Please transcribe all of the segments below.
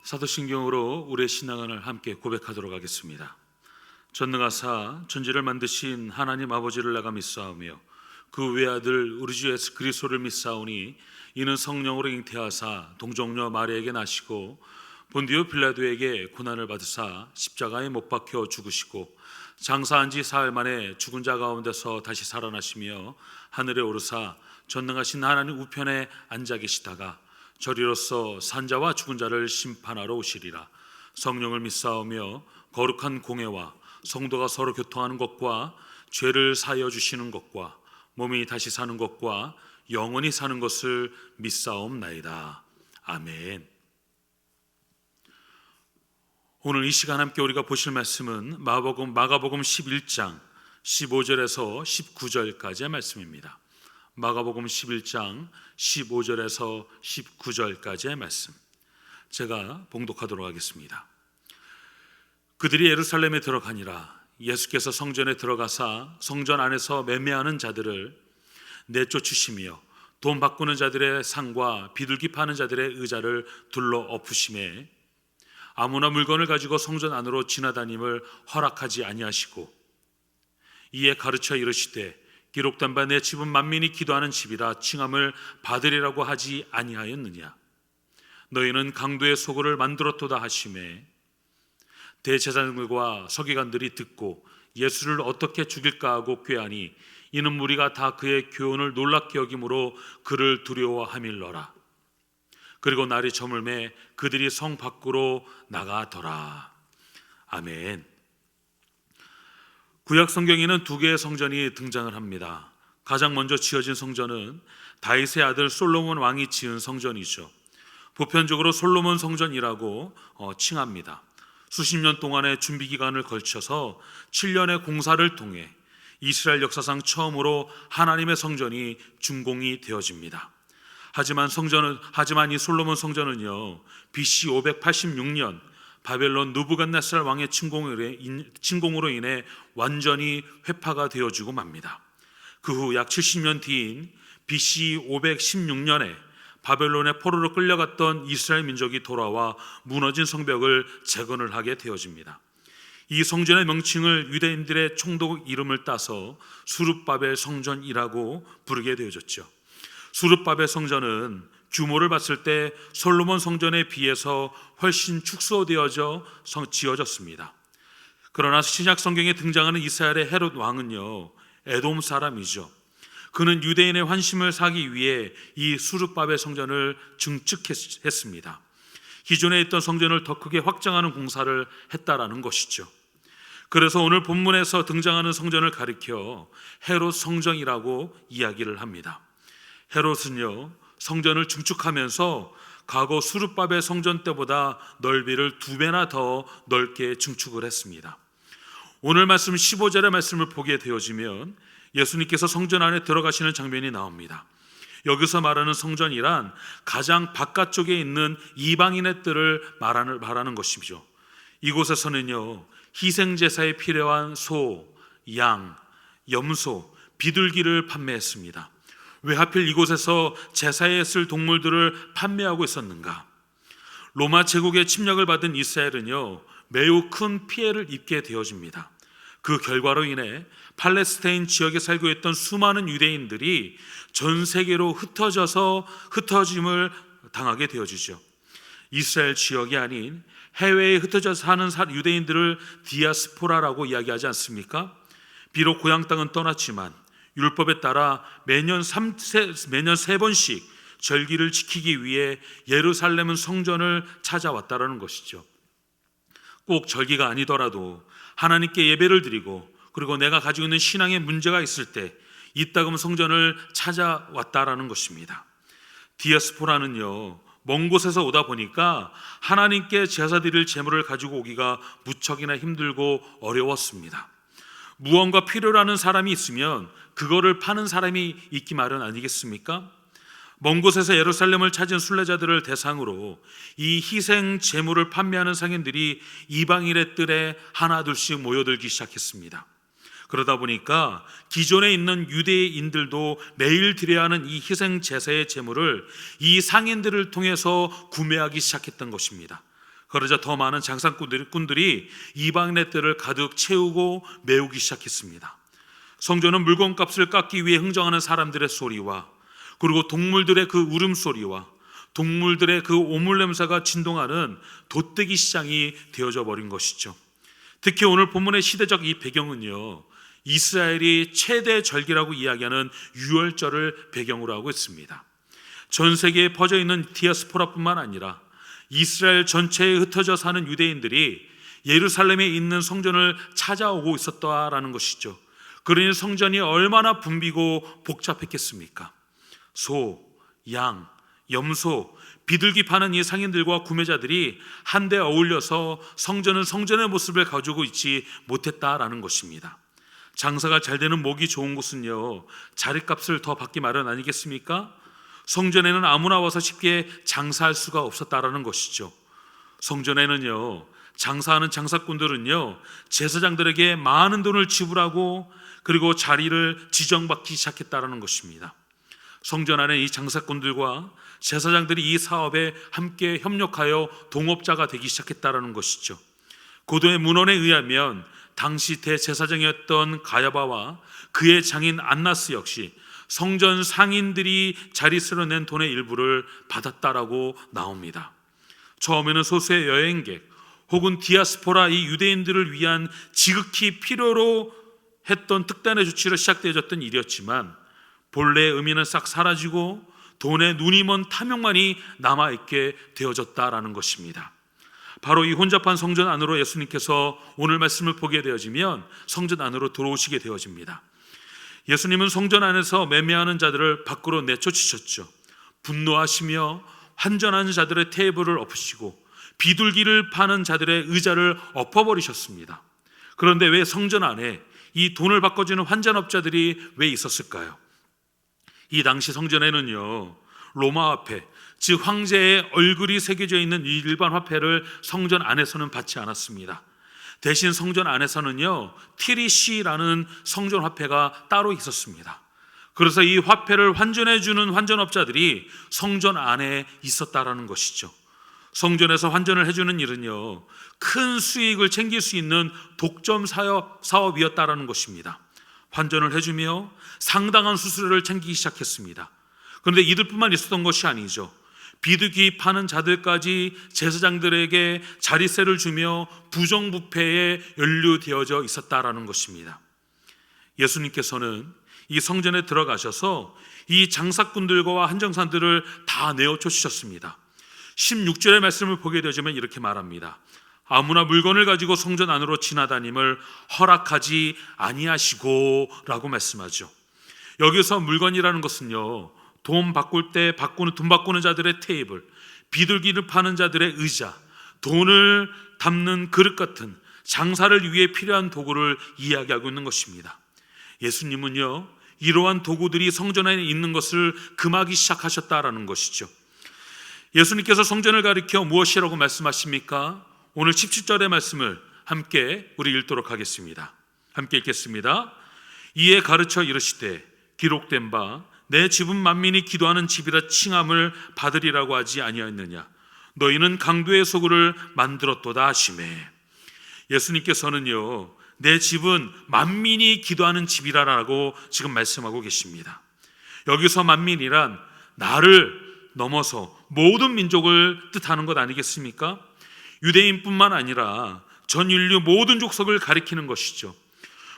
사도신경으로 우리의 신앙을 함께 고백하도록 하겠습니다. 전능하사 천지를 만드신 하나님 아버지를 내가 믿사오며 그 외아들 우리 주 예수 그리스도를 믿사오니 이는 성령으로 잉태하사 동정녀 마리아에게 나시고 본디오 빌라도에게 고난을 받으사 십자가에 못 박혀 죽으시고 장사한 지 사흘 만에 죽은 자 가운데서 다시 살아나시며 하늘에 오르사 전능하신 하나님 우편에 앉아 계시다가 저리로서 산자와 죽은 자를 심판하러 오시리라. 성령을 믿사오며 거룩한 공회와 성도가 서로 교통하는 것과 죄를 사하여 주시는 것과 몸이 다시 사는 것과 영원히 사는 것을 믿사옵나이다. 아멘. 오늘 이 시간 함께 우리가 보실 말씀은 마가복음 11장 15절에서 19절까지의 말씀입니다. 마가복음 11장 15절에서 19절까지의 말씀, 제가 봉독하도록 하겠습니다. 그들이 예루살렘에 들어가니라. 예수께서 성전에 들어가사 성전 안에서 매매하는 자들을 내쫓으시며 돈 바꾸는 자들의 상과 비둘기 파는 자들의 의자를 둘러 엎으시매 아무나 물건을 가지고 성전 안으로 지나다님을 허락하지 아니하시고 이에 가르쳐 이르시되 기록된 바 내 집은 만민이 기도하는 집이라 칭함을 받으리라고 하지 아니하였느냐. 너희는 강도의 소굴을 만들었도다 하시매 대제사장들과 서기관들이 듣고 예수를 어떻게 죽일까 하고 꾀하니 이는 무리가 다 그의 교훈을 놀랍게 여김으로 그를 두려워하밀러라. 그리고 날이 저물매 그들이 성 밖으로 나가더라. 아멘. 구약 성경에는 두 개의 성전이 등장을 합니다. 가장 먼저 지어진 성전은 다윗의 아들 솔로몬 왕이 지은 성전이죠. 보편적으로 솔로몬 성전이라고 칭합니다. 수십 년 동안의 준비 기간을 걸쳐서 7년의 공사를 통해 이스라엘 역사상 처음으로 하나님의 성전이 준공이 되어집니다. 하지만 이 솔로몬 성전은요, BC 586년 바벨론 느부갓네살 왕의 침공으로 인해 완전히 회파가 되어지고 맙니다. 그 후 약 70년 뒤인 BC 516년에 바벨론의 포로로 끌려갔던 이스라엘 민족이 돌아와 무너진 성벽을 재건을 하게 되어집니다. 이 성전의 명칭을 유대인들의 총독 이름을 따서 수룹바벨 성전이라고 부르게 되어졌죠. 수룹바벨 성전은 규모를 봤을 때 솔로몬 성전에 비해서 훨씬 축소되어져 지어졌습니다. 그러나 신약 성경에 등장하는 이스라엘의 헤롯 왕은요, 에돔 사람이죠. 그는 유대인의 환심을 사기 위해 이 수룹바벨 성전을 증축했습니다. 기존에 있던 성전을 더 크게 확장하는 공사를 했다라는 것이죠. 그래서 오늘 본문에서 등장하는 성전을 가리켜 헤롯 성전이라고 이야기를 합니다. 헤롯은요, 성전을 증축하면서 과거 수룹바벨 성전 때보다 넓이를 2배나 더 넓게 증축을 했습니다. 오늘 말씀 15절의 말씀을 보게 되어지면 예수님께서 성전 안에 들어가시는 장면이 나옵니다. 여기서 말하는 성전이란 가장 바깥쪽에 있는 이방인의 뜰을 말하는 것이죠. 이곳에서는요, 희생제사에 필요한 소, 양, 염소, 비둘기를 판매했습니다. 왜 하필 이곳에서 제사에 쓸 동물들을 판매하고 있었는가? 로마 제국의 침략을 받은 이스라엘은요, 매우 큰 피해를 입게 되어집니다. 그 결과로 인해 팔레스타인 지역에 살고 있던 수많은 유대인들이 전 세계로 흩어짐을 당하게 되어지죠. 이스라엘 지역이 아닌 해외에 흩어져 사는 유대인들을 디아스포라라고 이야기하지 않습니까? 비록 고향 땅은 떠났지만 율법에 따라 매년 3번씩 절기를 지키기 위해 예루살렘은 성전을 찾아왔다라는 것이죠. 꼭 절기가 아니더라도 하나님께 예배를 드리고 그리고 내가 가지고 있는 신앙에 문제가 있을 때 이따금 성전을 찾아왔다라는 것입니다. 디아스포라는요, 먼 곳에서 오다 보니까 하나님께 제사 드릴 제물을 가지고 오기가 무척이나 힘들고 어려웠습니다. 무언가 필요로 하는 사람이 있으면 그거를 파는 사람이 있기 마련 아니겠습니까? 먼 곳에서 예루살렘을 찾은 순례자들을 대상으로 이 희생 제물을 판매하는 상인들이 이방인의 뜰에 하나둘씩 모여들기 시작했습니다. 그러다 보니까 기존에 있는 유대인들도 매일 드려야 하는 이 희생 제사의 제물을 이 상인들을 통해서 구매하기 시작했던 것입니다. 그러자 더 많은 장사꾼들이 이방인의 뜰을 가득 채우고 메우기 시작했습니다. 성전은 물건값을 깎기 위해 흥정하는 사람들의 소리와 그리고 동물들의 그 울음소리와 동물들의 그 오물 냄새가 진동하는 돛대기 시장이 되어져 버린 것이죠. 특히 오늘 본문의 시대적 이 배경은요, 이스라엘이 최대 절기라고 이야기하는 유월절을 배경으로 하고 있습니다. 전 세계에 퍼져 있는 디아스포라뿐만 아니라 이스라엘 전체에 흩어져 사는 유대인들이 예루살렘에 있는 성전을 찾아오고 있었다라는 것이죠. 그러니 성전이 얼마나 붐비고 복잡했겠습니까? 소, 양, 염소, 비둘기 파는 이 상인들과 구매자들이 한데 어울려서 성전은 성전의 모습을 가지고 있지 못했다라는 것입니다. 장사가 잘 되는 목이 좋은 곳은요, 자릿값을 더 받기 마련 아니겠습니까? 성전에는 아무나 와서 쉽게 장사할 수가 없었다라는 것이죠. 성전에는요, 장사하는 장사꾼들은요, 제사장들에게 많은 돈을 지불하고 그리고 자리를 지정받기 시작했다라는 것입니다. 성전 안에 이 장사꾼들과 제사장들이 이 사업에 함께 협력하여 동업자가 되기 시작했다라는 것이죠. 고도의 문헌에 의하면 당시 대제사장이었던 가야바와 그의 장인 안나스 역시 성전 상인들이 자릿수로 낸 돈의 일부를 받았다라고 나옵니다. 처음에는 소수의 여행객 혹은 디아스포라 이 유대인들을 위한 지극히 필요로 했던 특단의 조치로 시작되어졌던 일이었지만 본래의 의미는 싹 사라지고 돈에 눈이 먼 탐욕만이 남아있게 되어졌다라는 것입니다. 바로 이 혼잡한 성전 안으로 예수님께서 오늘 말씀을 보게 되어지면 성전 안으로 들어오시게 되어집니다. 예수님은 성전 안에서 매매하는 자들을 밖으로 내쫓으셨죠. 분노하시며 환전하는 자들의 테이블을 엎으시고 비둘기를 파는 자들의 의자를 엎어버리셨습니다. 그런데 왜 성전 안에 이 돈을 바꿔주는 환전업자들이 왜 있었을까요? 이 당시 성전에는요, 로마 화폐, 즉 황제의 얼굴이 새겨져 있는 일반 화폐를 성전 안에서는 받지 않았습니다. 대신 성전 안에서는요, 티리시라는 성전 화폐가 따로 있었습니다. 그래서 이 화폐를 환전해 주는 환전업자들이 성전 안에 있었다라는 것이죠. 성전에서 환전을 해주는 일은요, 큰 수익을 챙길 수 있는 독점 사업이었다라는 것입니다. 환전을 해주며 상당한 수수료를 챙기기 시작했습니다. 그런데 이들뿐만 있었던 것이 아니죠. 비둘기 파는 자들까지 제사장들에게 자릿세를 주며 부정부패에 연루되어져 있었다라는 것입니다. 예수님께서는 이 성전에 들어가셔서 이 장사꾼들과 한정사들을 다 내어쫓으셨습니다. 16절의 말씀을 보게 되면 이렇게 말합니다. 아무나 물건을 가지고 성전 안으로 지나다님을 허락하지 아니하시고 라고 말씀하죠. 여기서 물건이라는 것은요, 돈 바꾸는 자들의 테이블, 비둘기를 파는 자들의 의자, 돈을 담는 그릇 같은 장사를 위해 필요한 도구를 이야기하고 있는 것입니다. 예수님은요, 이러한 도구들이 성전 안에 있는 것을 금하기 시작하셨다라는 것이죠. 예수님께서 성전을 가리켜 무엇이라고 말씀하십니까? 오늘 17절의 말씀을 함께 우리 읽도록 하겠습니다. 함께 읽겠습니다. 이에 가르쳐 이르시되 기록된 바 내 집은 만민이 기도하는 집이라 칭함을 받으리라고 하지 아니하였느냐. 너희는 강도의 소굴을 만들었도다 하시매. 예수님께서는요, 내 집은 만민이 기도하는 집이라고 지금 말씀하고 계십니다. 여기서 만민이란 나를 넘어서 모든 민족을 뜻하는 것 아니겠습니까? 유대인뿐만 아니라 전 인류 모든 족속을 가리키는 것이죠.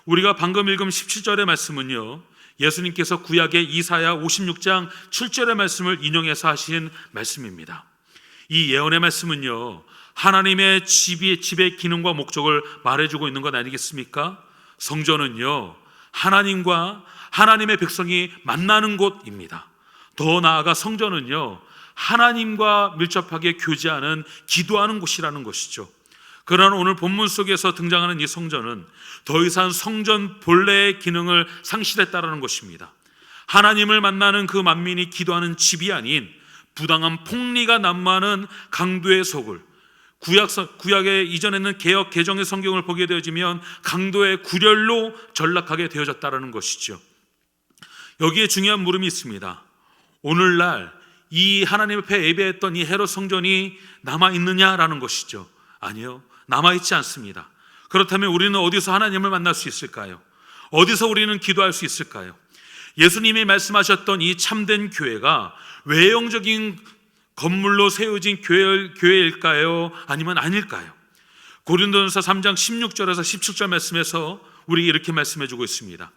우리가 방금 읽은 17절의 말씀은요, 예수님께서 구약의 이사야 56장 7절의 말씀을 인용해서 하신 말씀입니다. 이 예언의 말씀은요, 하나님의 집의 기능과 목적을 말해주고 있는 것 아니겠습니까? 성전은요, 하나님과 하나님의 백성이 만나는 곳입니다. 더 나아가 성전은요, 하나님과 밀접하게 교제하는, 기도하는 곳이라는 것이죠. 그러나 오늘 본문 속에서 등장하는 이 성전은 더 이상 성전 본래의 기능을 상실했다는 것입니다. 하나님을 만나는 그 만민이 기도하는 집이 아닌 부당한 폭리가 난무하는 강도의 소굴, 구약의 이전에는 개역 개정의 성경을 보게 되어지면 강도의 구렬로 전락하게 되어졌다는 것이죠. 여기에 중요한 물음이 있습니다. 오늘날 이 하나님 앞에 예배했던 이 헤롯 성전이 남아있느냐라는 것이죠. 아니요, 남아있지 않습니다. 그렇다면 우리는 어디서 하나님을 만날 수 있을까요? 어디서 우리는 기도할 수 있을까요? 예수님이 말씀하셨던 이 참된 교회가 외형적인 건물로 세워진 교회일까요? 아니면 아닐까요? 고린도전서 3장 16절에서 17절 말씀에서 우리 이렇게 말씀해 주고 있습니다.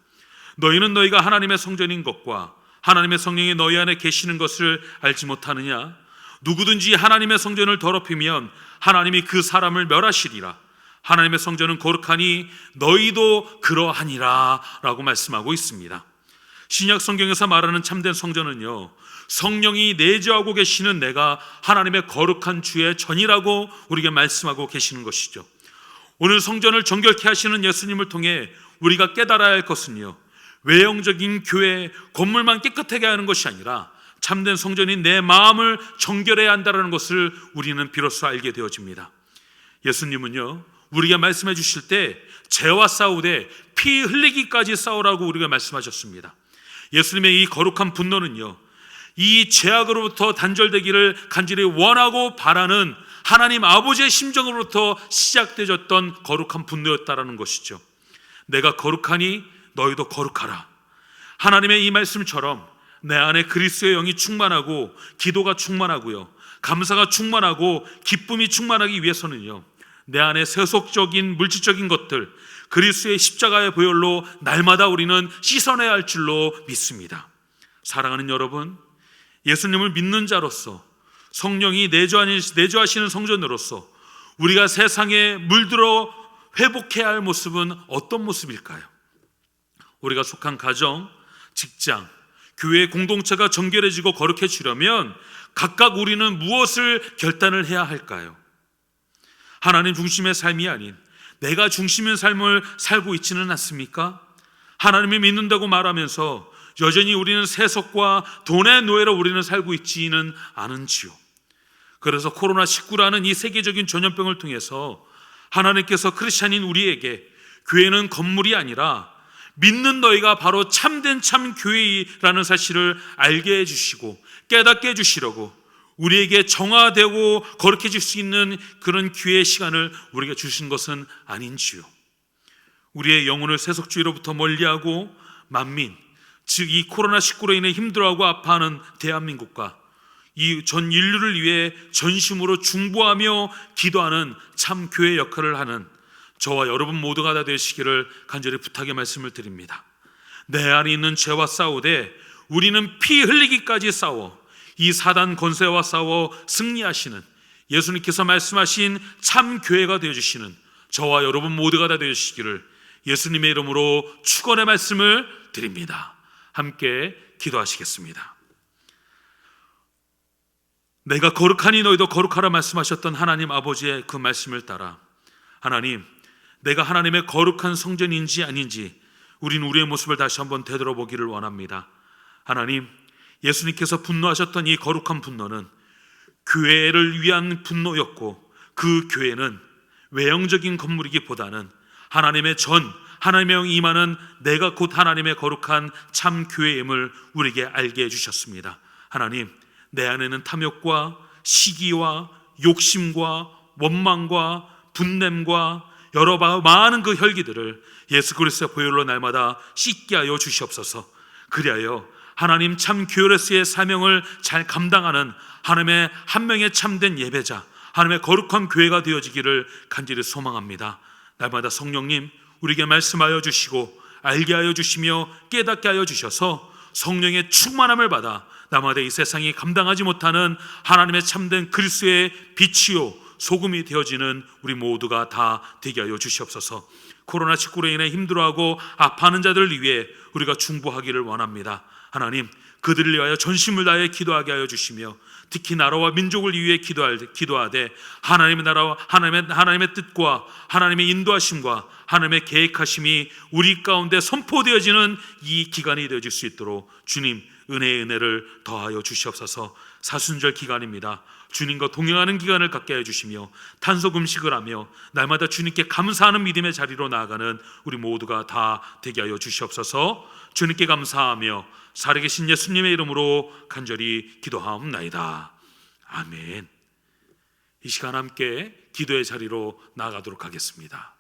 너희는 너희가 하나님의 성전인 것과 하나님의 성령이 너희 안에 계시는 것을 알지 못하느냐? 누구든지 하나님의 성전을 더럽히면 하나님이 그 사람을 멸하시리라. 하나님의 성전은 거룩하니 너희도 그러하니라 라고 말씀하고 있습니다. 신약 성경에서 말하는 참된 성전은요, 성령이 내주하고 계시는 내가 하나님의 거룩한 주의 전이라고 우리에게 말씀하고 계시는 것이죠. 오늘 성전을 정결케 하시는 예수님을 통해 우리가 깨달아야 할 것은요, 외형적인 교회 건물만 깨끗하게 하는 것이 아니라 참된 성전인 내 마음을 정결해야 한다는 것을 우리는 비로소 알게 되어집니다. 예수님은요, 우리가 말씀해 주실 때 죄와 싸우되 피 흘리기까지 싸우라고 우리가 말씀하셨습니다. 예수님의 이 거룩한 분노는요, 이 죄악으로부터 단절되기를 간절히 원하고 바라는 하나님 아버지의 심정으로부터 시작되었던 거룩한 분노였다라는 것이죠. 내가 거룩하니 너희도 거룩하라. 하나님의 이 말씀처럼 내 안에 그리스도의 영이 충만하고 기도가 충만하고요, 감사가 충만하고 기쁨이 충만하기 위해서는요, 내 안에 세속적인 물질적인 것들, 그리스도의 십자가의 보혈로 날마다 우리는 씻어내야 할 줄로 믿습니다. 사랑하는 여러분, 예수님을 믿는 자로서, 성령이 내주하시는 성전으로서 우리가 세상에 물들어 회복해야 할 모습은 어떤 모습일까요? 우리가 속한 가정, 직장, 교회 공동체가 정결해지고 거룩해지려면 각각 우리는 무엇을 결단을 해야 할까요? 하나님 중심의 삶이 아닌 내가 중심의 삶을 살고 있지는 않습니까? 하나님을 믿는다고 말하면서 여전히 우리는 세속과 돈의 노예로 우리는 살고 있지는 않은지요. 그래서 코로나19라는 이 세계적인 전염병을 통해서 하나님께서 크리스찬인 우리에게 교회는 건물이 아니라 믿는 너희가 바로 참된 참 교회라는 사실을 알게 해주시고 깨닫게 해주시려고 우리에게 정화되고 거룩해질 수 있는 그런 기회의 시간을 우리에게 주신 것은 아닌지요. 우리의 영혼을 세속주의로부터 멀리하고 만민, 즉 이 코로나19로 인해 힘들어하고 아파하는 대한민국과 이 전 인류를 위해 전심으로 중보하며 기도하는 참 교회 역할을 하는 저와 여러분 모두가 다 되시기를 간절히 부탁의 말씀을 드립니다. 내 안에 있는 죄와 싸우되 우리는 피 흘리기까지 싸워 이 사단 권세와 싸워 승리하시는 예수님께서 말씀하신 참 교회가 되어주시는 저와 여러분 모두가 다 되시기를 예수님의 이름으로 축원의 말씀을 드립니다. 함께 기도하시겠습니다. 내가 거룩하니 너희도 거룩하라 말씀하셨던 하나님 아버지의 그 말씀을 따라 하나님, 내가 하나님의 거룩한 성전인지 아닌지 우린 우리의 모습을 다시 한번 되돌아보기를 원합니다. 하나님, 예수님께서 분노하셨던 이 거룩한 분노는 교회를 위한 분노였고 그 교회는 외형적인 건물이기보다는 하나님의 하나님의 영이 임하는 내가 곧 하나님의 거룩한 참 교회임을 우리에게 알게 해주셨습니다. 하나님, 내 안에는 탐욕과 시기와 욕심과 원망과 분냄과 여러 많은 그 혈기들을 예수 그리스도의 보혈로 날마다 씻게 하여 주시옵소서. 그리하여 하나님 참 교회로서의 사명을 잘 감당하는 하나님의 한 명의 참된 예배자, 하나님의 거룩한 교회가 되어지기를 간절히 소망합니다. 날마다 성령님 우리에게 말씀하여 주시고 알게 하여 주시며 깨닫게 하여 주셔서 성령의 충만함을 받아 날마다 이 세상이 감당하지 못하는 하나님의 참된 그리스도의 빛이요 소금이 되어지는 우리 모두가 다 되게 하여 주시옵소서. 코로나19로 인해 힘들어하고 아파하는 자들을 위해 우리가 중보하기를 원합니다. 하나님, 그들을 위하여 전심을 다해 기도하게 하여 주시며 특히 나라와 민족을 위해 기도하되 하나님의 나라와 하나님의 뜻과 하나님의 인도하심과 하나님의 계획하심이 우리 가운데 선포되어지는 이 기간이 되어질 수 있도록 주님 은혜의 은혜를 더하여 주시옵소서. 사순절 기간입니다. 주님과 동행하는 기간을 갖게 해주시며 탄속 음식을 하며 날마다 주님께 감사하는 믿음의 자리로 나아가는 우리 모두가 다 되게 하여 주시옵소서. 주님께 감사하며 살아계신 예수님의 이름으로 간절히 기도하옵나이다. 아멘. 이 시간 함께 기도의 자리로 나아가도록 하겠습니다.